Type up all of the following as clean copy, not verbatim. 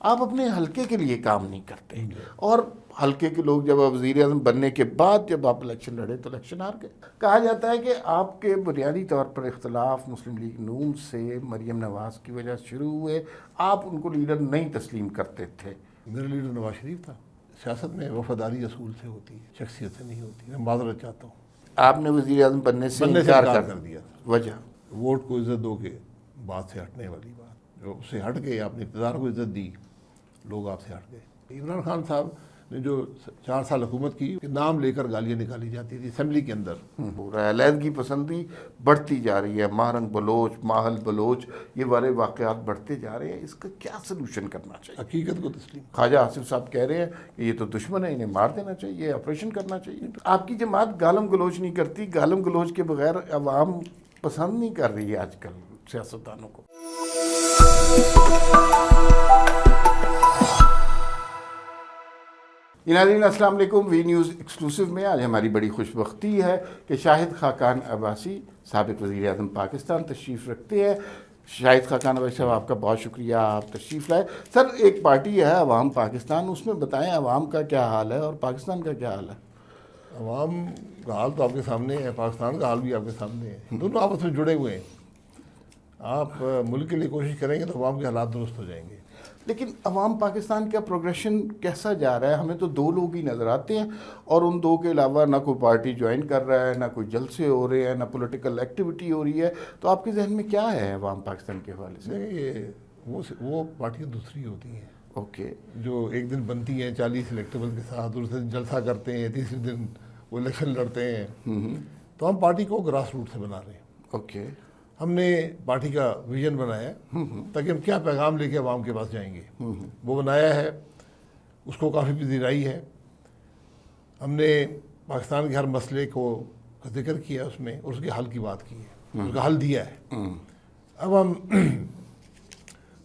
آپ اپنے حلقے کے لیے کام نہیں کرتے، اور حلقے کے لوگ جب وزیر اعظم بننے کے بعد جب آپ الیکشن لڑے تو الیکشن ہار گئے۔ کہا جاتا ہے کہ آپ کے بنیادی طور پر اختلاف مسلم لیگ نون سے مریم نواز کی وجہ سے شروع ہوئے، آپ ان کو لیڈر نہیں تسلیم کرتے تھے۔ میرا لیڈر نواز شریف تھا۔ سیاست میں وفاداری اصول سے ہوتی ہے، شخصیت سے نہیں ہوتی۔ میں معذرت چاہتا ہوں، آپ نے وزیر اعظم بننے سے انکار کر دیا۔ وجہ ووٹ کو عزت دو کے بات سے ہٹنے والی بات، جو اس سے ہٹ گئے، آپ نے اقتدار کو عزت دی، لوگ آپ سے ہٹ گئے۔ عمران خان صاحب نے جو 4 سال حکومت کی، نام لے کر گالیاں نکالی جاتی تھی اسمبلی کے اندر۔ پورا علیحدگی پسندی بڑھتی جا رہی ہے، مارنگ بلوچ، ماحل بلوچ، یہ والے واقعات بڑھتے جا رہے ہیں، اس کا کیا سلوشن کرنا چاہیے؟ حقیقت کو تسلیم۔ خواجہ آصف صاحب کہہ رہے ہیں کہ یہ تو دشمن ہے، انہیں مار دینا چاہیے، آپریشن کرنا چاہیے۔ آپ کی جماعت گالم گلوچ نہیں کرتی، گالم گلوچ کے بغیر عوام پسند نہیں کر رہی ہے آج کل سیاستدانوں کو۔ ناظرین السلام علیکم۔ وی نیوز ایکسکلوسیو میں آج ہماری بڑی خوش بختی ہے کہ شاہد خاقان عباسی سابق وزیر اعظم پاکستان تشریف رکھتے ہیں۔ شاہد خاقان عباسی صاحب، آپ کا بہت شکریہ، آپ تشریف لائے۔ سر، ایک پارٹی ہے عوام پاکستان، اس میں بتائیں عوام کا کیا حال ہے اور پاکستان کا کیا حال ہے؟ عوام کا حال تو آپ کے سامنے ہے، پاکستان کا حال بھی آپ کے سامنے ہے، دونوں آپس میں جڑے ہوئے ہیں۔ آپ ملک کے لیے کوشش کریں گے تو عوام کے حالات درست ہو جائیں گے۔ لیکن عوام پاکستان کا پروگریشن کیسا جا رہا ہے؟ ہمیں تو 2 لوگ ہی نظر آتے ہیں، اور ان 2 کے علاوہ نہ کوئی پارٹی جوائن کر رہا ہے، نہ کوئی جلسے ہو رہے ہیں، نہ پولیٹیکل ایکٹیویٹی ہو رہی ہے۔ تو آپ کے ذہن میں کیا ہے عوام پاکستان کے حوالے سے؟ نہیں، وہ پارٹیاں دوسری ہوتی ہیں، اوکے، جو ایک دن بنتی ہیں 40 الیکٹیبل کے ساتھ، دوسرے دن جلسہ کرتے ہیں، تیسرے دن وہ الیکشن لڑتے ہیں۔ تو ہم پارٹی کو گراس روٹ سے بنا رہے ہیں۔ اوکے، ہم نے پارٹی کا ویژن بنایا ہے تاکہ ہم کیا پیغام لے کے عوام کے پاس جائیں گے، وہ بنایا ہے، اس کو کافی پذیرائی ہے۔ ہم نے پاکستان کے ہر مسئلے کو ذکر کیا اس میں، اور اس کے حل کی بات کی ہے، اس کا حل دیا ہے۔ اب ہم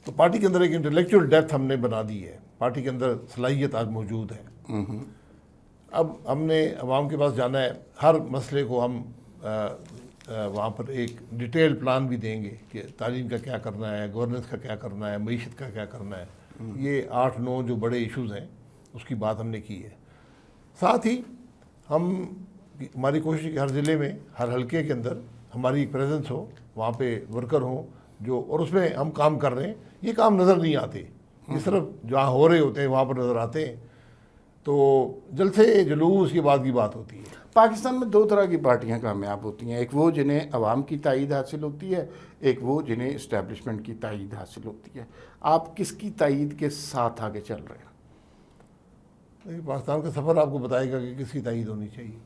تو پارٹی کے اندر ایک انٹلیکچوئل ڈیپتھ ہم نے بنا دی ہے، پارٹی کے اندر صلاحیت آج موجود ہے۔ اب ہم نے عوام کے پاس جانا ہے، ہر مسئلے کو ہم وہاں پر ایک ڈیٹیل پلان بھی دیں گے کہ تعلیم کا کیا کرنا ہے، گورننس کا کیا کرنا ہے، معیشت کا کیا کرنا ہے۔ یہ 8-9 جو بڑے ایشوز ہیں اس کی بات ہم نے کی ہے۔ ساتھ ہی ہماری کوشش کہ ہر ضلع میں، ہر حلقے کے اندر ہماری ایک پریزنس ہو، وہاں پہ ورکر ہوں جو، اور اس میں ہم کام کر رہے ہیں۔ یہ کام نظر نہیں آتے، یہ صرف جہاں ہو رہے ہوتے ہیں وہاں پر نظر آتے ہیں۔ تو جلسے جلوس کی بات ہوتی ہے۔ پاکستان میں 2 طرح کی پارٹیاں کامیاب ہوتی ہیں، ایک وہ جنہیں عوام کی تائید حاصل ہوتی ہے، ایک وہ جنہیں اسٹیبلشمنٹ کی تائید حاصل ہوتی ہے۔ آپ کس کی تائید کے ساتھ آگے چل رہے ہیں؟ پاکستان کا سفر آپ کو بتائے گا کہ کس کی تائید ہونی چاہیے۔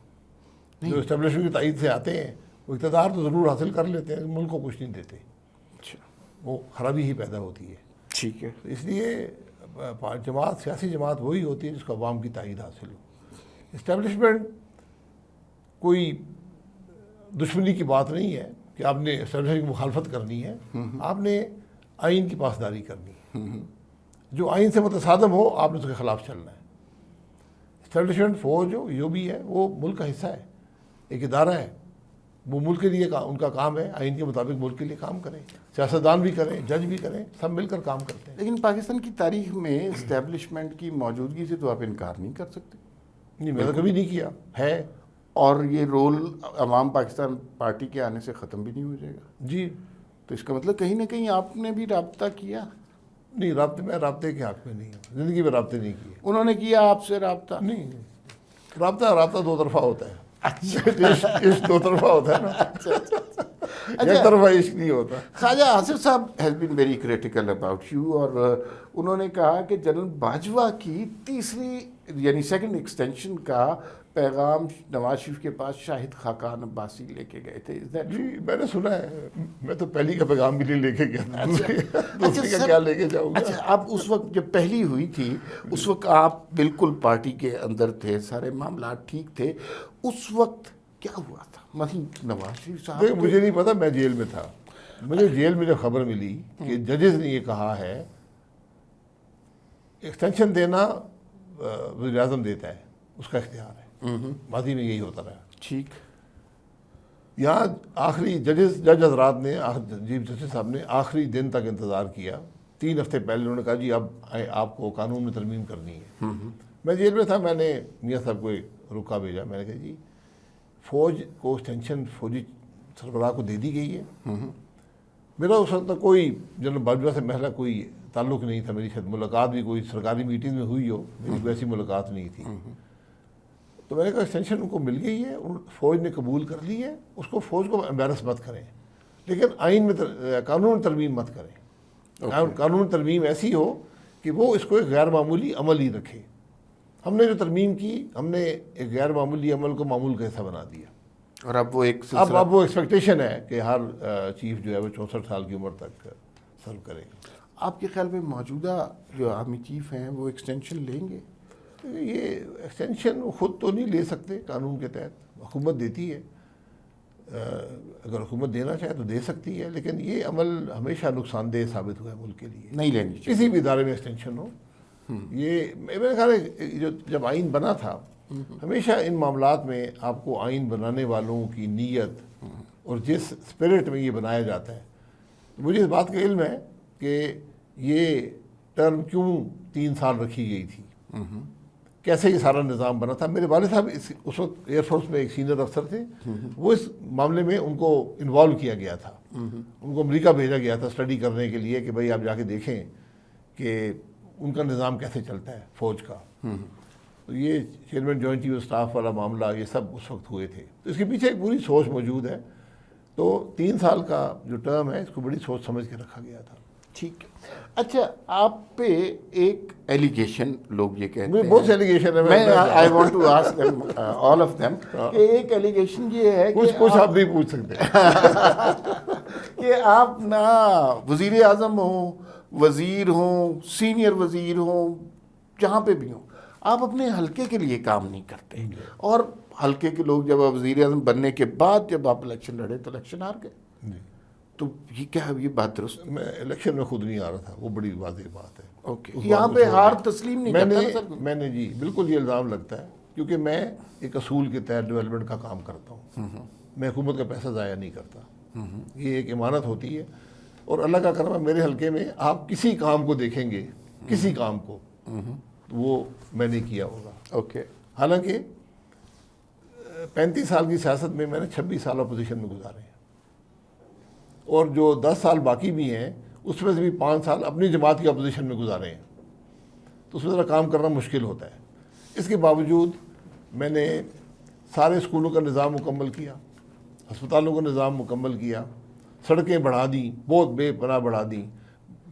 جو اسٹیبلشمنٹ کی تائید سے آتے ہیں وہ اقتدار تو ضرور حاصل کر لیتے ہیں، ملک کو کچھ نہیں دیتے، اچھا، وہ خرابی ہی پیدا ہوتی ہے۔ ٹھیک ہے، اس لیے جماعت، سیاسی جماعت وہی ہوتی ہے جس کو عوام کی تائید حاصل ہو۔ اسٹیبلشمنٹ کوئی دشمنی کی بات نہیں ہے کہ آپ نے اسٹیبلشمنٹ کی مخالفت کرنی ہے، آپ نے آئین کی پاسداری کرنی ہے۔ جو آئین سے متصادم ہو آپ نے اس کے خلاف چلنا ہے۔ اسٹیبلشمنٹ فوج ہو، جو بھی ہے، وہ ملک کا حصہ ہے، ایک ادارہ ہے، وہ ملک کے لیے ان کا کام ہے آئین کے مطابق ملک کے لیے کام کریں، سیاستدان بھی کریں، جج بھی کریں، سب مل کر کام کرتے ہیں۔ لیکن پاکستان کی تاریخ میں اسٹیبلشمنٹ کی موجودگی سے تو آپ انکار نہیں کر سکتے۔ نہیں، میں نے کبھی نہیں کیا ہے، اور یہ رول عوام پاکستان پارٹی کے آنے سے ختم بھی نہیں ہو جائے گا؟ جی۔ تو اس کا مطلب کہیں نہ کہیں آپ نے بھی رابطہ کیا؟ نہیں، میں رابطے کے حق میں نہیں ہوں، زندگی میں رابطے نہیں کیے۔ انہوں نے کیا آپ سے رابطہ؟ نہیں، رابطہ 2 طرفہ ہوتا ہے۔ عشق 2 طرفہ ہوتا ہے نا، ایک طرفہ عشق نہیں ہوتا۔ خواجہ آصف صاحب has been very critical about you, اور انہوں نے کہا کہ جنرل باجوہ کی تیسری یعنی سیکنڈ ایکسٹینشن کا پیغام نواز شریف کے پاس شاہد خاقان عباسی لے کے گئے تھے۔ جی، میں نے سنا ہے، میں تو پہلی کا پیغام بھی نہیں لے کے گیا تھا، دوسری کا کیا لے کے جاؤں گا۔ اچھا، اب اس وقت جب پہلی ہوئی تھی اس وقت آپ بالکل پارٹی کے اندر تھے، سارے معاملات ٹھیک تھے، اس وقت کیا ہوا تھا؟ مثلا نواز شریف صاحب، مجھے نہیں پتا، میں جیل میں تھا، مجھے جیل میں جب خبر ملی کہ ججز نے یہ کہا ہے ایکسٹینشن دینا وزیر اعظم دیتا ہے، اس کا اختیار ہے، ماضی میں یہی ہوتا رہا۔ ٹھیک، یہاں آخری جج حضرات نے، چیف جسٹس صاحب نے آخری دن تک انتظار کیا 3 ہفتے پہلے انہوں نے کہا جی اب آپ کو قانون میں ترمیم کرنی ہے. میں جیل میں تھا, میں نے میاں صاحب کو ایک رکا بھیجا, میں نے کہا جی فوج کو ایکسٹینشن فوجی سربراہ کو دے دی گئی ہے. میرا اس وقت تک کوئی جنرل باجوہ سے محلہ کوئی تعلق نہیں تھا, میری شاید ملاقات بھی کوئی سرکاری میٹنگ میں ہوئی ہو, میری کوئی ایسی ملاقات نہیں تھی. تو میں نے کہا ایکسٹینشن ان کو مل گئی ہے, فوج نے قبول کر لی ہے, اس کو فوج کو امبیرس مت کریں, لیکن آئین میں قانون میں ترمیم مت کریں. قانون میں ترمیم ایسی ہو کہ وہ اس کو ایک غیر معمولی عمل ہی رکھے. ہم نے جو ترمیم کی, ہم نے ایک غیر معمولی عمل کو معمول کا حصہ بنا دیا, اور اب وہ ایک اب وہ ایکسپیکٹیشن ہے کہ ہر چیف جو ہے وہ 64 سال کی عمر تک سرو کرے گا. آپ کے خیال میں موجودہ جو آرمی چیف ہیں وہ ایکسٹینشن لیں گے؟ یہ ایکسٹینشن خود تو نہیں لے سکتے, قانون کے تحت حکومت دیتی ہے, اگر حکومت دینا چاہے تو دے سکتی ہے, لیکن یہ عمل ہمیشہ نقصان دہ ثابت ہوا ہے ملک کے لیے. نہیں لینی چاہیے کسی بھی ادارے میں ایکسٹینشن ہو. یہ میرے خیال ہے جب آئین بنا تھا, ہمیشہ ان معاملات میں آپ کو آئین بنانے والوں کی نیت اور جس اسپرٹ میں یہ بنایا جاتا ہے, مجھے اس بات کا علم ہے کہ یہ ٹرم کیوں 3 سال رکھی گئی تھی, کیسے یہ سارا نظام بنا تھا. میرے والد صاحب اس وقت ایئر فورس میں ایک سینئر افسر تھے, وہ اس معاملے میں ان کو انوالو کیا گیا تھا. ان کو امریکہ بھیجا گیا تھا اسٹڈی کرنے کے لیے کہ بھائی آپ جا کے دیکھیں کہ ان کا نظام کیسے چلتا ہے فوج کا. تو یہ چیئرمین جوائنٹ چیف اسٹاف والا معاملہ یہ سب اس وقت ہوئے تھے. تو اس کے پیچھے ایک پوری سوچ موجود ہے. تو 3 سال کا جو ٹرم ہے اس کو بڑی سوچ سمجھ کے رکھا گیا تھا. ٹھیک ہے. اچھا, آپ پہ ایک ایلیگیشن لوگ یہ کہتے ہیں, بہت سے ایلیگیشن ہے, میں I want to ask them all of them, کہ ایک ایلیگیشن یہ ہے کچھ آپ نہیں پوچھ سکتے کہ آپ نہ وزیر اعظم ہوں, وزیر ہوں, سینئر وزیر ہوں, جہاں پہ بھی ہوں, آپ اپنے حلقے کے لیے کام نہیں کرتے, اور حلقے کے لوگ جب وزیر اعظم بننے کے بعد جب آپ الیکشن لڑے تو الیکشن ہار گئے. تو یہ کیا ہے, یہ بات درست؟ میں الیکشن میں خود نہیں آ رہا تھا, وہ بڑی واضح بات ہے. اوکے, یہاں پہ ہار تسلیم نہیں کرتا سر. میں نے جی بالکل یہ الزام لگتا ہے, کیونکہ میں ایک اصول کے تحت ڈیولپمنٹ کا کام کرتا ہوں. میں حکومت کا پیسہ ضائع نہیں کرتا, یہ ایک امانت ہوتی ہے. اور اللہ کا کرم ہے میرے حلقے میں آپ کسی کام کو دیکھیں گے, کسی کام کو, وہ میں نے کیا ہوگا. اوکے. حالانکہ 35 سال کی سیاست میں میں نے 26 سال اپوزیشن میں گزارے ہیں, اور جو 10 سال باقی بھی ہیں اس میں سے بھی 5 سال اپنی جماعت کی اپوزیشن میں گزارے ہیں. تو اس میں ذرا کام کرنا مشکل ہوتا ہے. اس کے باوجود میں نے سارے اسکولوں کا نظام مکمل کیا, ہسپتالوں کا نظام مکمل کیا, سڑکیں بڑھا دیں, بہت بے پناہ بڑھا دیں,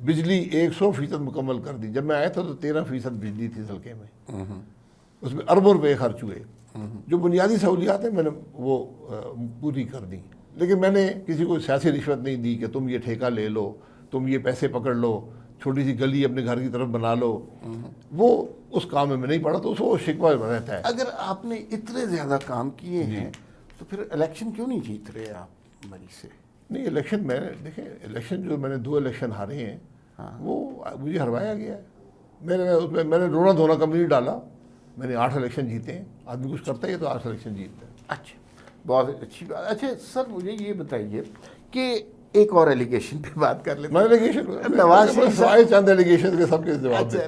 بجلی 100% مکمل کر دی. جب میں آیا تھا تو 13% بجلی تھی حلقے میں, اس میں اربوں روپے خرچ ہوئے. جو بنیادی سہولیات ہیں میں نے وہ پوری کر دیں, لیکن میں نے کسی کو سیاسی رشوت نہیں دی کہ تم یہ ٹھیکہ لے لو, تم یہ پیسے پکڑ لو, چھوٹی سی گلی اپنے گھر کی طرف بنا لو. وہ اس کام میں نہیں پڑا, تو اس کو شکوہ رہتا ہے. اگر آپ نے اتنے زیادہ کام کیے ہیں تو پھر الیکشن کیوں نہیں جیت رہے آپ مری سے؟ نہیں, الیکشن میں دیکھیں, الیکشن جو میں نے 2 الیکشن ہارے ہیں وہ مجھے ہروایا گیا ہے. میں نے رونا دھونا کم نہیں ڈالا. میں نے 8 الیکشن جیتے ہیں. آدمی کچھ کرتا ہے تو 8 الیکشن جیتتا ہے. اچھا, بہت اچھی بات. اچھا سر, مجھے یہ بتائیے کہ ایک اور ایلیگیشن پہ بات کر لیتے ہیں. نواز شریف چند ایلیگیشن کے سب کے جواب. اچھا,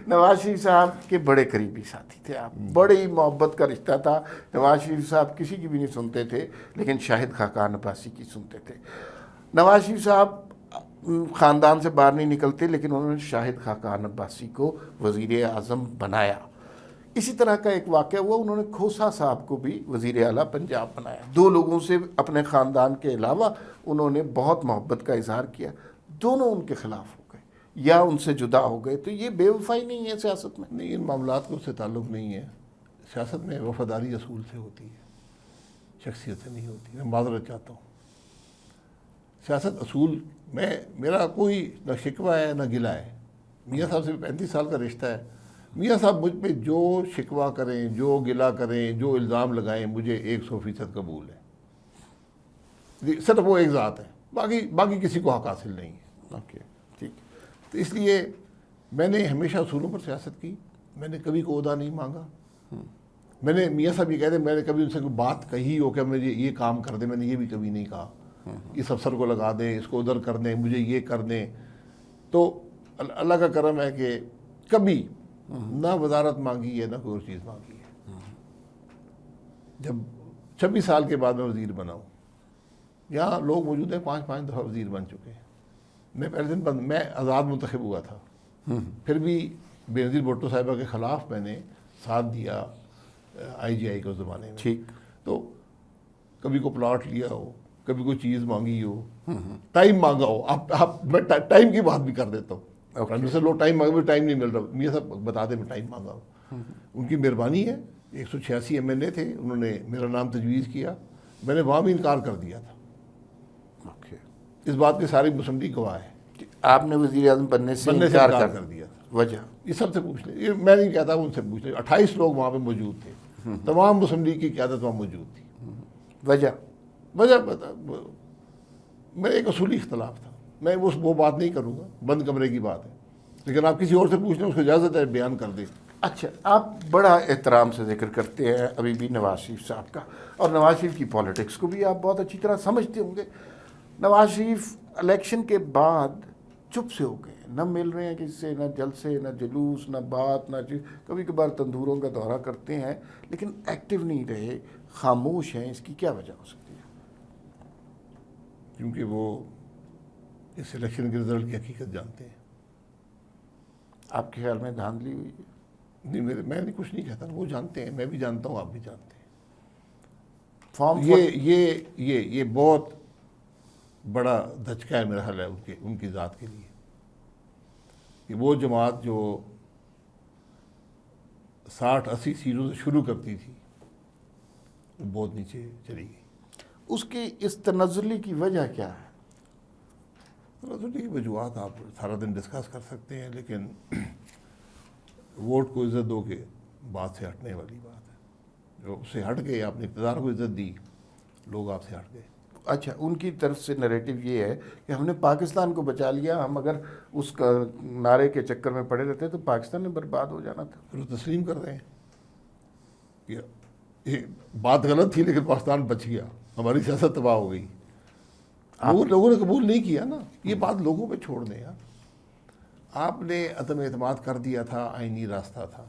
نواز شریف صاحب کے بڑے قریبی ساتھی تھے آپ, بڑی محبت کا رشتہ تھا. نواز شریف صاحب کسی کی بھی نہیں سنتے تھے, لیکن شاہد خاقان عباسی کی سنتے تھے. نواز شریف صاحب خاندان سے باہر نہیں نکلتے, لیکن انہوں نے شاہد خاقان عباسی کو وزیر اعظم بنایا. اسی طرح کا ایک واقعہ ہوا, انہوں نے کھوسا صاحب کو بھی وزیر اعلیٰ پنجاب بنایا. 2 لوگوں سے اپنے خاندان کے علاوہ انہوں نے بہت محبت کا اظہار کیا. دونوں ان کے خلاف ہو گئے یا ان سے جدا ہو گئے. تو یہ بے وفائی نہیں ہے سیاست میں؟ نہیں, ان معاملات کو اس سے تعلق نہیں ہے. سیاست میں وفاداری اصول سے ہوتی ہے, شخصیت سے نہیں ہوتی. میں معذرت چاہتا ہوں. سیاست اصول میرا کوئی نہ شکوہ ہے نہ گلہ ہے. میاں صاحب سے 35 سال کا رشتہ ہے. میاں صاحب مجھ پہ جو شکوہ کریں, جو گلہ کریں, جو الزام لگائیں, مجھے 100% قبول ہے. صرف وہ ایک ذات ہے, باقی کسی کو حق حاصل نہیں ہے. اوکے, ٹھیک. تو اس لیے میں نے ہمیشہ اصولوں پر سیاست کی. میں نے کبھی کوئی عہدہ نہیں مانگا. میں نے میاں صاحب یہ کہتے ہیں, میں نے کبھی ان سے کوئی بات کہی ہو کہ مجھے یہ کام کر دیں, میں نے یہ بھی کبھی نہیں کہا. اس افسر کو لگا دیں, اس کو ادھر کر دیں, مجھے یہ کر دیں. تو اللہ کا کرم ہے کہ کبھی نہ وزارت مانگی ہے نہ کوئی اور چیز مانگی ہے. جب 26 سال کے بعد میں وزیر بنا ہوں, یہاں لوگ موجود ہیں 5 دفعہ وزیر بن چکے ہیں. میں پہلے دن میں آزاد منتخب ہوا تھا, پھر بھی بے نظیر بھٹو صاحبہ کے خلاف میں نے ساتھ دیا IGI کے زمانے میں. ٹھیک. تو کبھی کو پلاٹ لیا ہو, کبھی کوئی چیز مانگی ہو, ٹائم مانگا ہو. میں ٹائم کی بات بھی کر دیتا ہوں. سے لوگ ٹائم مانگے, ٹائم نہیں مل رہا, میاں صاحب بتا دیں میں ٹائم مانگا ہوں. ان کی مہربانی ہے. 186 MLA تھے, انہوں نے میرا نام تجویز کیا, میں نے وہاں بھی انکار کر دیا تھا. اس بات کے ساری مسلم لیگ گواہ ہے. آپ نے وزیر اعظم بننے سے انکار کر دیا تھا. وجہ یہ سب سے پوچھ لیں, یہ میں نہیں کہتا, ان سے پوچھ لیں. 28 لوگ وہاں پہ موجود تھے, تمام مسلم لیگ کی قیادت وہاں موجود تھی. وجہ میرا ایک اصولی اختلاف تھا. میں وہ بات نہیں کروں گا, بند کمرے کی بات ہے, لیکن آپ کسی اور سے پوچھ لیں, اس کو اجازت ہے بیان کر دیں. اچھا, آپ بڑا احترام سے ذکر کرتے ہیں ابھی بھی نواز شریف صاحب کا, اور نواز شریف کی پالیٹکس کو بھی آپ بہت اچھی طرح سمجھتے ہوں گے. نواز شریف الیکشن کے بعد چپ سے ہو گئے, نہ مل رہے ہیں کسی سے, نہ جلسے, نہ جلوس, نہ بات, نہ چیز. کبھی کبھار تندوروں کا دورہ کرتے ہیں, لیکن ایکٹیو نہیں رہے, خاموش ہیں. اس کی کیا وجہ ہو سکتی ہے؟ کیونکہ وہ اس الیکشن کے رزلٹ کی حقیقت جانتے ہیں. آپ کے خیال میں دھاندلی ہوئی ہے؟ نہیں, میں کچھ نہیں کہتا, وہ جانتے ہیں, میں بھی جانتا ہوں, آپ بھی جانتے ہیں. فارم یہ بہت بڑا دھچکا ہے میرا خیال ہے ان کی ذات کے لیے, کہ وہ جماعت جو 60-80 سیٹوں سے شروع کرتی تھی وہ بہت نیچے چلی گئی. اس کی اس تنزلی کی وجہ کیا ہے؟ تنزلی کی وجوہات آپ سارا دن ڈسکس کر سکتے ہیں, لیکن ووٹ کو عزت دو کے بات سے ہٹنے والی بات ہے. جو اس سے ہٹ گئے, آپ نے اقتدار کو عزت دی, لوگ آپ سے ہٹ گئے. اچھا, ان کی طرف سے نریٹو یہ ہے کہ ہم نے پاکستان کو بچا لیا, ہم اگر اس کا نعرے کے چکر میں پڑے رہتے تو پاکستان میں برباد ہو جانا تھا. پھر وہ تسلیم کر رہے ہیں کہ یہ بات غلط تھی, لیکن پاکستان بچ گیا, ہماری سیاست تباہ ہو گئی. لوگوں نے قبول نہیں کیا نا, یہ بات لوگوں پہ چھوڑ دیں. آپ نے عدم اعتماد کر دیا تھا, آئینی راستہ تھا.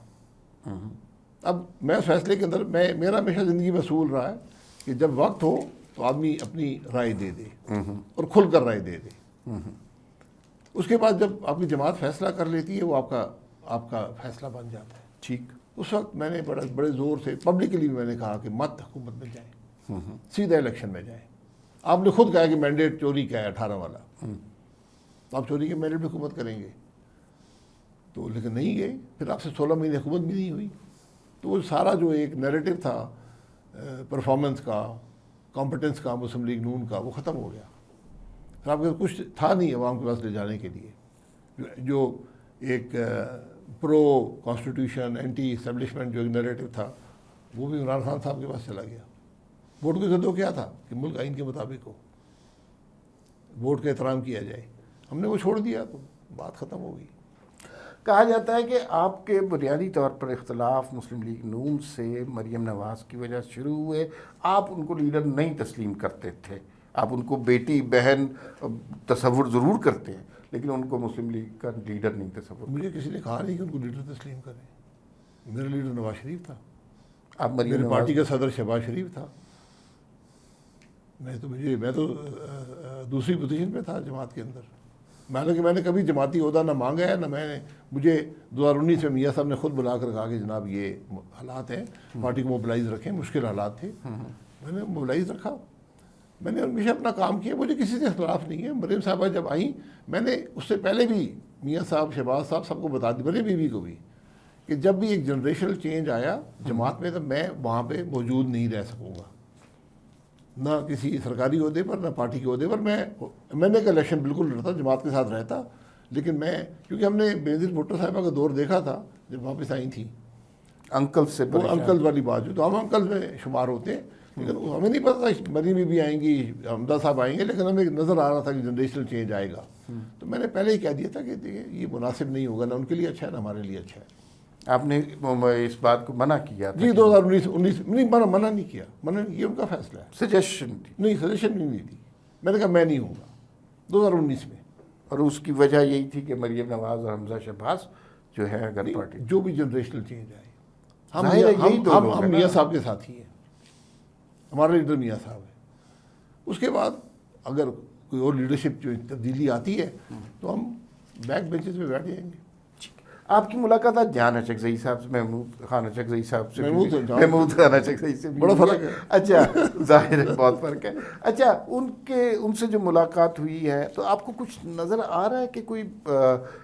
اب میں اس فیصلے کے اندر میرا ہمیشہ زندگی میں اصول رہا ہے کہ جب وقت ہو تو آدمی اپنی رائے دے دے, اور کھل کر رائے دے دے. اس کے بعد جب اپنی جماعت فیصلہ کر لیتی ہے, وہ آپ کا فیصلہ بن جاتا ہے. ٹھیک. اس وقت میں نے بڑے زور سے پبلکلی میں نے کہا کہ مت حکومت میں جائیں, سیدھا الیکشن میں جائیں. آپ نے خود کہا کہ مینڈیٹ چوری کا ہے 18 والا, تو آپ چوری کے مینڈیٹ میں حکومت کریں گے. تو لیکن نہیں گئے, پھر آپ سے 16 مہینے حکومت بھی نہیں ہوئی. تو وہ سارا جو ایک نیریٹو تھا پرفارمنس کا, کمپٹنس کا, مسلم لیگ نون کا, وہ ختم ہو گیا. پھر آپ کے کچھ تھا نہیں عوام کے پاس لے جانے کے لیے. جو ایک پرو کانسٹیٹیوشن اینٹی اسٹیبلشمنٹ جو ایک نیریٹو تھا, وہ بھی عمران خان صاحب کے پاس چلا گیا. ووٹ کی ضد کیا تھا کہ ملک آئین کے مطابق ہو, ووٹ کا احترام کیا جائے. ہم نے وہ چھوڑ دیا تو بات ختم ہو گئی. کہا جاتا ہے کہ آپ کے بنیادی طور پر اختلاف مسلم لیگ نون سے مریم نواز کی وجہ سے شروع ہوئے. آپ ان کو لیڈر نہیں تسلیم کرتے تھے, آپ ان کو بیٹی بہن تصور ضرور کرتے ہیں, لیکن ان کو مسلم لیگ کا لیڈر نہیں تصور. مجھے کسی نے کہا نہیں کہ ان کو لیڈر تسلیم کریں. میرا لیڈر نواز شریف تھا, آپ میری پارٹی کا صدر شہباز شریف تھا. میں تو دوسری پوزیشن پہ تھا جماعت کے اندر. حالانکہ میں نے کبھی جماعتی عہدہ نہ مانگا ہے, نہ مجھے 2019 میں میاں صاحب نے خود بلا کر کہا کہ جناب یہ حالات ہیں, پارٹی کو موبلائز رکھیں, مشکل حالات تھے. میں نے موبلائز رکھا, میں نے ہمیشہ اپنا کام کیا, مجھے کسی سے اختلاف نہیں ہے. مریم صاحبہ جب آئیں, میں نے اس سے پہلے بھی میاں صاحب, شہباز صاحب سب کو بتا دی, میری بیوی کو بھی, کہ جب بھی ایک جنریشنل چینج آیا جماعت میں, تو میں وہاں پہ موجود نہیں رہ سکوں گا, نہ کسی سرکاری عہدے پر, نہ پارٹی کے عہدے پر. میں نے الیکشن بالکل لڑتا, جماعت کے ساتھ رہتا, لیکن کیونکہ ہم نے بے نظیر بھٹو صاحبہ کا دور دیکھا تھا جب واپس آئی تھی. انکل سے وہ انکل والی بات جو, تو ہم انکل میں شمار ہوتے ہیں, لیکن ہمیں نہیں پتا تھا مریم بھی آئیں گی, حمدہ صاحب آئیں گے, لیکن ہمیں نظر آ رہا تھا کہ جنریشنل چینج آئے گا. تو میں نے پہلے ہی کہہ دیا تھا کہ یہ مناسب نہیں ہوگا, نہ ان کے لیے اچھا ہے نہ ہمارے لیے اچھا ہے. آپ نے اس بات کو منع کیا تھا؟ جی 2019 نہیں, منع نہیں کیا, یہ ان کا فیصلہ ہے. سجیشن تھی؟ نہیں, سجیشن نہیں دی. میں نے کہا میں نہیں ہوں گا 2019 میں. اور اس کی وجہ یہی تھی کہ مریم نواز اور حمزہ شہباز جو ہے اگر پارٹی جو بھی جنریشنل چینج آئے، ظاہر ہے یہی دو لوگ ہم ہیں نا۔ میاں صاحب کے ساتھی ہیں، ہمارا لیڈر میاں صاحب ہے۔ اس کے بعد اگر کوئی اور لیڈرشپ جو تبدیلی آتی ہے تو ہم بیک بینچز پہ بیٹھ جائیں گے۔ آپ کی ملاقات آج جان اچکزئی صاحب سے، محمود خان اچکزئی صاحب سے، محمود خان اچکزئی سے بھی بڑا ہوئی فرق ہے۔ اچھا، ظاہر ہے بہت فرق ہے۔ اچھا، ان سے جو ملاقات ہوئی ہے تو آپ کو کچھ نظر آ رہا ہے کہ کوئی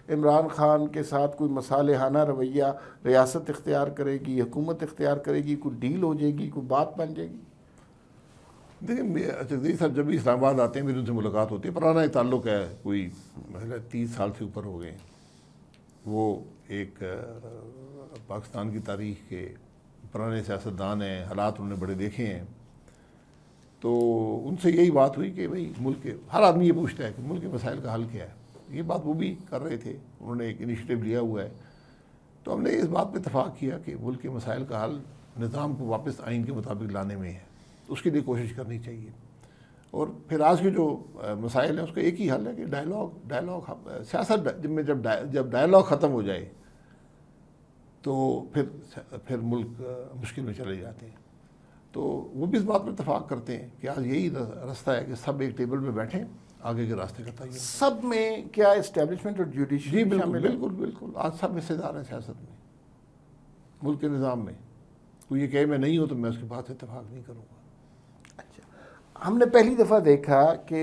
عمران خان کے ساتھ کوئی مصالحانہ رویہ ریاست اختیار کرے گی، حکومت اختیار کرے گی، کوئی ڈیل ہو جائے گی، کوئی بات بن جائے گی؟ دیکھیں اچکزئی صاحب جب بھی اسلام آباد آتے ہیں میری ان سے ملاقات ہوتی ہے، پرانا ایک تعلق ہے، کوئی مثلا 30 سال سے اوپر ہو گئے ہیں۔ وہ ایک پاکستان کی تاریخ کے پرانے سیاستدان ہیں، حالات انہوں نے بڑے دیکھے ہیں، تو ان سے یہی بات ہوئی کہ بھئی ملک کے ہر آدمی یہ پوچھتا ہے کہ ملک کے مسائل کا حل کیا ہے۔ یہ بات وہ بھی کر رہے تھے، انہوں نے ایک انیشیٹو لیا ہوا ہے، تو ہم نے اس بات پہ اتفاق کیا کہ ملک کے مسائل کا حل نظام کو واپس آئین کے مطابق لانے میں ہے، تو اس کے لیے کوشش کرنی چاہیے۔ اور پھر آج کے جو مسائل ہیں اس کا ایک ہی حل ہے کہ ڈائلاگ سیاست میں جب ڈائلاگ ختم ہو جائے تو پھر ملک مشکل میں چلے جاتے ہیں۔ تو وہ بھی اس بات پر اتفاق کرتے ہیں کہ آج یہی راستہ ہے کہ سب ایک ٹیبل پہ بیٹھیں، آگے کے راستے کا تعین۔ سب میں کیا اسٹیبلشمنٹ اور جوڈیشری جی بالکل شامل ہے؟ بالکل بالکل، آج سب حصے دار ہیں سیاست میں، ملک کے نظام میں۔ کوئی یہ کہے میں نہیں ہوں تو میں اس کے بات سے اتفاق نہیں کروں گا۔ ہم نے پہلی دفعہ دیکھا کہ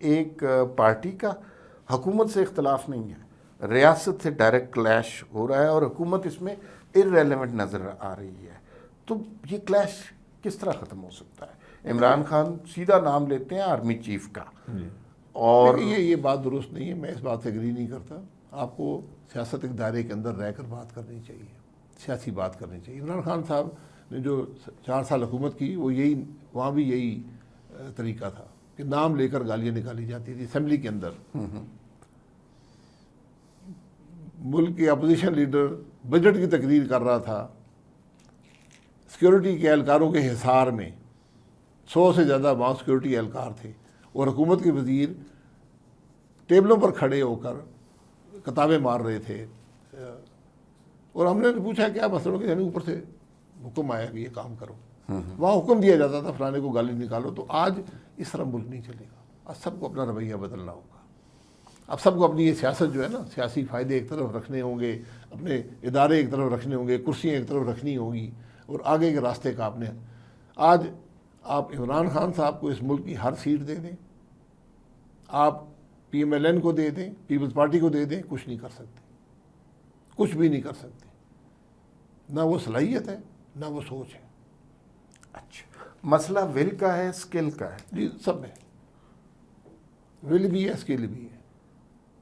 ایک پارٹی کا حکومت سے اختلاف نہیں ہے، ریاست سے ڈائریکٹ کلیش ہو رہا ہے اور حکومت اس میں ارریلیونٹ نظر آ رہی ہے، تو یہ کلیش کس طرح ختم ہو سکتا ہے؟ عمران خان سیدھا نام لیتے ہیں آرمی چیف کا، اور یہ بات درست نہیں ہے، میں اس بات سے اگری نہیں کرتا۔ آپ کو سیاست ایک دائرے کے اندر رہ کر بات کرنی چاہیے، سیاسی بات کرنی چاہیے۔ عمران خان صاحب نے جو 4 سال حکومت کی وہ وہاں بھی یہی طریقہ تھا کہ نام لے کر گالیاں نکالی جاتی تھی اسمبلی کے اندر۔ ملک کے اپوزیشن لیڈر بجٹ کی تقریر کر رہا تھا، سیکیورٹی کے اہلکاروں کے حصار میں 100 سے زیادہ وہاں سیکیورٹی اہلکار تھے، اور حکومت کے وزیر ٹیبلوں پر کھڑے ہو کر کتابیں مار رہے تھے، اور ہم نے پوچھا کیا مسئلہ کہ یعنی اوپر سے حکم آیا کہ یہ کام کرو، وہاں حکم دیا جاتا تھا فلانے کو گالی نکالو۔ تو آج اس طرح ملک نہیں چلے گا، آج سب کو اپنا رویہ بدلنا ہوگا۔ اب سب کو اپنی یہ سیاست جو ہے نا، سیاسی فائدے ایک طرف رکھنے ہوں گے، اپنے ادارے ایک طرف رکھنے ہوں گے، کرسیاں ایک طرف رکھنی ہوں گی، اور آگے کے راستے کا آج آپ عمران خان صاحب کو اس ملک کی ہر سیٹ دے دیں، آپ PMLN کو دے دیں، پیپلز پارٹی کو دے دیں، کچھ نہیں کر سکتے، کچھ بھی نہیں کر سکتے۔ نہ وہ صلاحیت ہے، نہ وہ سوچ ہے۔ اچھا، مسئلہ ول کا ہے، اسکل کا ہے؟ جی سب ہے، ول بھی ہے، اسکل بھی ہے۔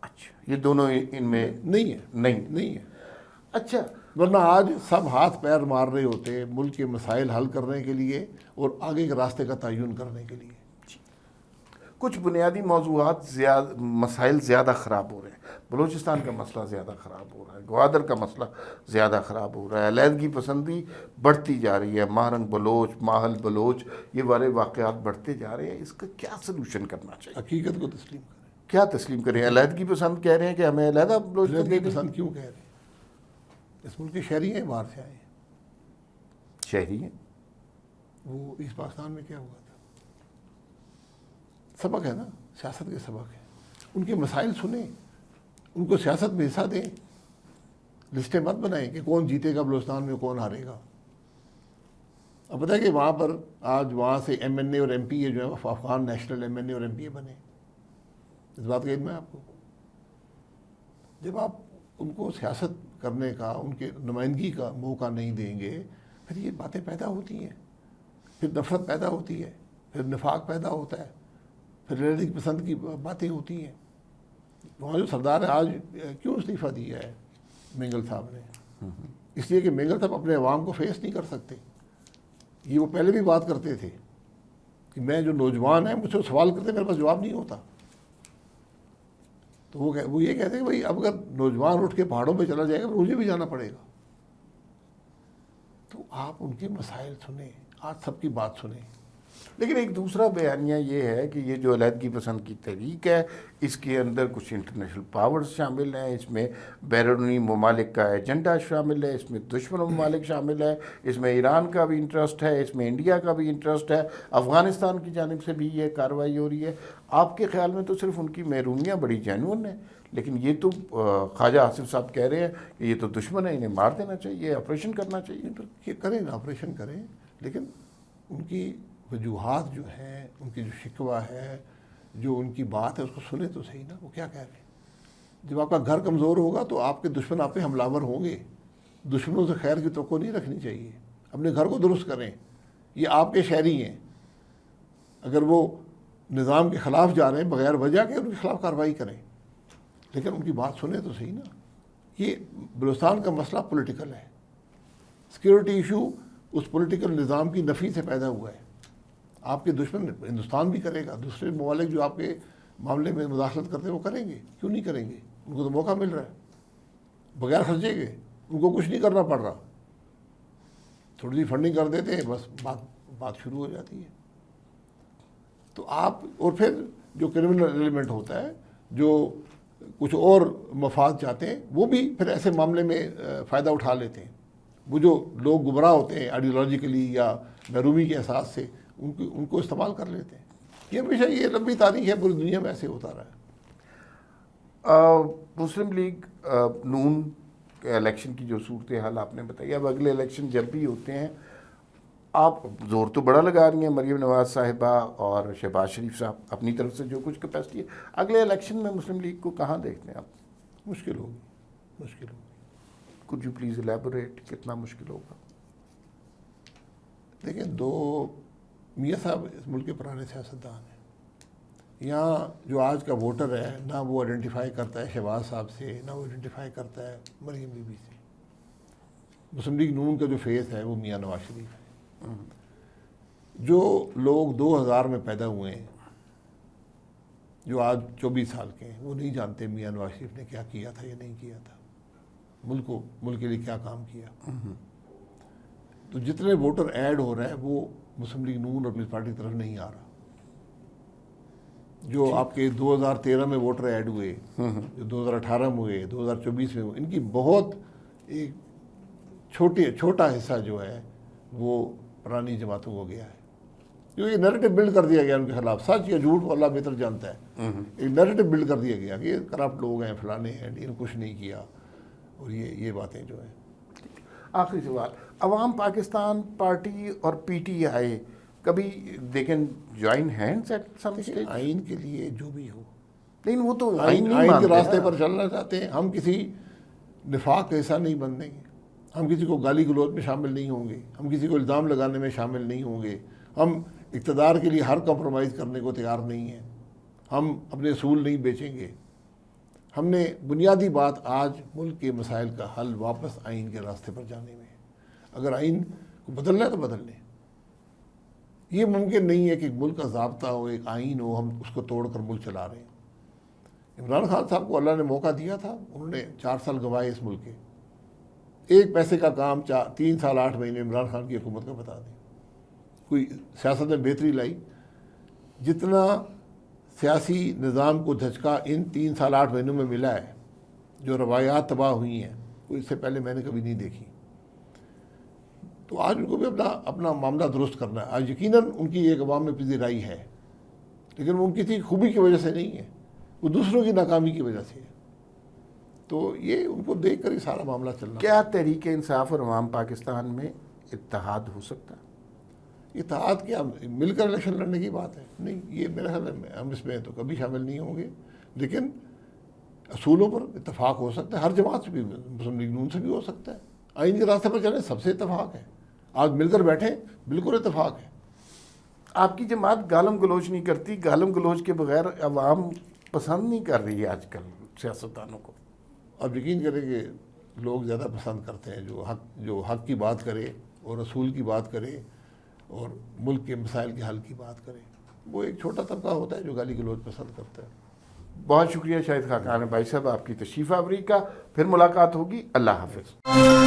اچھا، یہ دونوں ان میں نہیں ہے، نہیں ہے۔ اچھا، ورنہ آج سب ہاتھ پیر مار رہے ہوتے ملک کے مسائل حل کرنے کے لیے اور آگے کے راستے کا تعین کرنے کے لیے۔ کچھ بنیادی موضوعات مسائل زیادہ خراب ہو رہے ہیں، بلوچستان کا مسئلہ زیادہ خراب ہو رہا ہے، گوادر کا مسئلہ زیادہ خراب ہو رہا ہے، علیحدگی پسندی بڑھتی جا رہی ہے، ماہرنگ بلوچ، ماہل بلوچ، یہ والے واقعات بڑھتے جا رہے ہیں، اس کا کیا سلوشن کرنا چاہیے؟ حقیقت کو تسلیم کریں۔ کیا تسلیم کریں؟ علیحدگی پسند کہہ رہے ہیں کہ ہمیں علیحدہ بلوچستان دے علیحدگی دیں؟ پسند کیوں کہہ رہے ہیں؟ اس ملک کے شہری ہیں، باہر سے آئے ہیں۔ شہری ہیں، وہ اس پاکستان میں کیا ہوا تھا؟ سبق ہے نا، سیاست کے سبق ہے۔ ان کے مسائل سنیں، ان کو سیاست میں حصہ دیں، لسٹیں مت بنائیں کہ کون جیتے گا بلوچستان میں، کون ہارے گا۔ اب پتہ ہے کہ وہاں پر آج وہاں سے MNA اور MPA جو ہے افغان نیشنل MNA اور MPA بنے، اس بات کا علم ہے آپ کو؟ جب آپ ان کو سیاست کرنے کا، ان کے نمائندگی کا موقع نہیں دیں گے، پھر یہ باتیں پیدا ہوتی ہیں، پھر نفرت پیدا ہوتی ہے، پھر نفاق پیدا ہوتا ہے، پھر علیحدگی پسند کی باتیں ہوتی ہیں۔ وہاں جو سردار ہے آج کیوں استعفیٰ دیا ہے مینگل صاحب نے؟ اس لیے کہ مینگل صاحب اپنے عوام کو فیس نہیں کر سکتے۔ یہ وہ پہلے بھی بات کرتے تھے کہ میں جو نوجوان ہیں مجھ سے سوال کرتے میرے پاس جواب نہیں ہوتا، تو وہ یہ کہتے ہیں کہ بھائی اب اگر نوجوان اٹھ کے پہاڑوں پہ چلا جائے گا مجھے بھی جانا پڑے گا۔ تو آپ ان کے مسائل سنیں، آج سب کی بات سنیں، لیکن ایک دوسرا بیانیہ یہ ہے کہ یہ جو علیحدگی پسند کی تحریک ہے اس کے اندر کچھ انٹرنیشنل پاورز شامل ہیں، اس میں بیرونی ممالک کا ایجنڈا شامل ہے، اس میں دشمن ممالک شامل ہے، اس میں ایران کا بھی انٹرسٹ ہے، اس میں انڈیا کا بھی انٹرسٹ ہے، افغانستان کی جانب سے بھی یہ کارروائی ہو رہی ہے۔ آپ کے خیال میں تو صرف ان کی محرومیاں بڑی جینون ہیں، لیکن یہ تو خواجہ آصف صاحب کہہ رہے ہیں کہ یہ تو دشمن ہے، انہیں مار دینا چاہیے، آپریشن کرنا چاہیے۔ یہ کریں نا، آپریشن کریں، لیکن ان کی وجوہات جو ہیں، ان کی جو شکوہ ہے، جو ان کی بات ہے، اس کو سنیں تو صحیح نا، وہ کیا کہہ رہے ہیں۔ جب آپ کا گھر کمزور ہوگا تو آپ کے دشمن آپ پہ حملہ آور ہوں گے، دشمنوں سے خیر کی توقع نہیں رکھنی چاہیے۔ اپنے گھر کو درست کریں، یہ آپ کے شہری ہیں، اگر وہ نظام کے خلاف جا رہے ہیں بغیر وجہ کے ان کے خلاف کارروائی کریں، لیکن ان کی بات سنیں تو صحیح نا۔ یہ بلوچستان کا مسئلہ پولیٹیکل ہے، سیکیورٹی ایشو اس پولیٹیکل نظام کی نفی سے پیدا ہوا ہے۔ آپ کے دشمن ہندوستان بھی کرے گا، دوسرے ممالک جو آپ کے معاملے میں مداخلت کرتے ہیں وہ کریں گے، کیوں نہیں کریں گے؟ ان کو تو موقع مل رہا ہے بغیر خرچے کے، ان کو کچھ نہیں کرنا پڑ رہا، تھوڑی سی فنڈنگ کر دیتے ہیں، بس بات شروع ہو جاتی ہے۔ تو آپ، اور پھر جو کرمنل ایلیمنٹ ہوتا ہے، جو کچھ اور مفاد چاہتے ہیں، وہ بھی پھر ایسے معاملے میں فائدہ اٹھا لیتے ہیں۔ وہ جو لوگ گمراہ ہوتے ہیں آئیڈیالوجیکلی یا محرومی کے احساس سے، ان کو استعمال کر لیتے ہیں۔ یہ ہمیشہ یہ لمبی تاریخ ہے، پوری دنیا میں ایسے ہوتا رہا ہے۔ مسلم لیگ نون کے الیکشن کی جو صورتحال آپ نے بتائی، اب اگلے الیکشن جب بھی ہوتے ہیں آپ زور تو بڑا لگا رہی ہیں، مریم نواز صاحبہ اور شہباز شریف صاحب اپنی طرف سے جو کچھ کیپیسٹی ہے، اگلے الیکشن میں مسلم لیگ کو کہاں دیکھتے ہیں آپ؟ مشکل ہوگی۔ کڈ یو پلیز الیبوریٹ، کتنا مشکل ہوگا؟ دیکھیں، میاں صاحب اس ملک کے پرانے سیاستدان ہیں۔ یہاں جو آج کا ووٹر ہے، نہ وہ آئیڈینٹیفائی کرتا ہے شہباز صاحب سے، نہ وہ آئیڈینٹیفائی کرتا ہے مریم بی بی سے۔ مسلم لیگ نون کا جو فیس ہے وہ میاں نواز شریف ہے۔ جو لوگ 2000 میں پیدا ہوئے ہیں، جو آج 24 سال کے ہیں، وہ نہیں جانتے میاں نواز شریف نے کیا کیا تھا یا نہیں کیا تھا، ملک کے لیے کیا کام کیا۔ تو جتنے ووٹر ایڈ ہو رہے ہیں وہ مسلم لیگ نون اور پیپلز پارٹی کی طرف نہیں آ رہا۔ جو آپ کے 2013 میں ووٹر ایڈ ہوئے، جو 2018 میں ہوئے، 2024 میں ہوئے، ان کی بہت ایک چھوٹا حصہ جو ہے وہ پرانی جماعتوں کو گیا ہے، کیونکہ نیریٹو بلڈ کر دیا گیا ان کے خلاف، سچ یا جھوٹ کو اللہ بہتر جانتا ہے۔ ایک نیریٹو بلڈ کر دیا گیا کہ یہ کرپٹ لوگ ہیں، فلانے ہیں، انہوں نے کچھ نہیں کیا، اور یہ باتیں جو ہیں۔ آخری سوال، عوام پاکستان پارٹی اور پی ٹی آئی کبھی دیکھیں join hands at some stage? آئین کے لیے جو بھی ہو، لیکن وہ تو آئین نہیں کے مانتے راستے نا۔ پر چلنا چاہتے ہیں۔ ہم کسی نفاق کا حصہ نہیں بننے گے، ہم کسی کو گالی گلوچ میں شامل نہیں ہوں گے، ہم کسی کو الزام لگانے میں شامل نہیں ہوں گے، ہم اقتدار کے لیے ہر کمپرومائز کرنے کو تیار نہیں ہیں، ہم اپنے اصول نہیں بیچیں گے۔ ہم نے بنیادی بات آج ملک کے مسائل کا حل واپس آئین کے راستے پر جانے میں ہے۔ اگر آئین کو بدلنا ہے تو بدل لیں۔ یہ ممکن نہیں ہے کہ ایک ملک کا ضابطہ ہو، ایک آئین ہو، ہم اس کو توڑ کر ملک چلا رہے ہیں۔ عمران خان صاحب کو اللہ نے موقع دیا تھا، انہوں نے 4 سال گنوائے اس ملک کے۔ ایک پیسے کا کام 3 سال 8 مہینے عمران خان کی حکومت کا بتا دیں، کوئی سیاست میں بہتری لائی؟ جتنا سیاسی نظام کو دھچکا ان 3 سال 8 مہینوں میں ملا ہے، جو روایات تباہ ہوئی ہیں، وہ اس سے پہلے میں نے کبھی نہیں دیکھی۔ تو آج ان کو بھی اپنا معاملہ درست کرنا ہے۔ آج یقیناً ان کی ایک عوام میں پذیرائی ہے، لیکن وہ ان کی خوبی کی وجہ سے نہیں ہے، وہ دوسروں کی ناکامی کی وجہ سے ہے۔ تو یہ ان کو دیکھ کر ہی سارا معاملہ چلنا۔ کیا تحریک انصاف اور عوام پاکستان میں اتحاد ہو سکتا ہے؟ اتحاد کیا، مل کر الیکشن لڑنے کی بات ہے؟ نہیں، یہ میرا خیال ہے ہم اس میں تو کبھی شامل نہیں ہوں گے، لیکن اصولوں پر اتفاق ہو سکتا ہے۔ ہر جماعت سے بھی، مسلم لیگ نون سے بھی ہو سکتا ہے۔ آئین کے راستے پر چلیں، سب سے اتفاق ہے۔ آج مل کر بیٹھیں، بالکل اتفاق ہے۔ آپ کی جماعت گالم گلوچ نہیں کرتی، گالم گلوچ کے بغیر عوام پسند نہیں کر رہی ہے آج کل سیاستدانوں کو۔ اب یقین کریں کہ لوگ زیادہ پسند کرتے ہیں جو حق کی بات کرے اور رسول کی بات کرے اور ملک کے مسائل کے حل کی بات کرے۔ وہ ایک چھوٹا طبقہ ہوتا ہے جو گالی گلوچ پسند کرتا ہے۔ بہت شکریہ شاہد خاقان بھائی صاحب آپ کی تشریف آوری کا۔ پھر ملاقات ہوگی، اللہ حافظ۔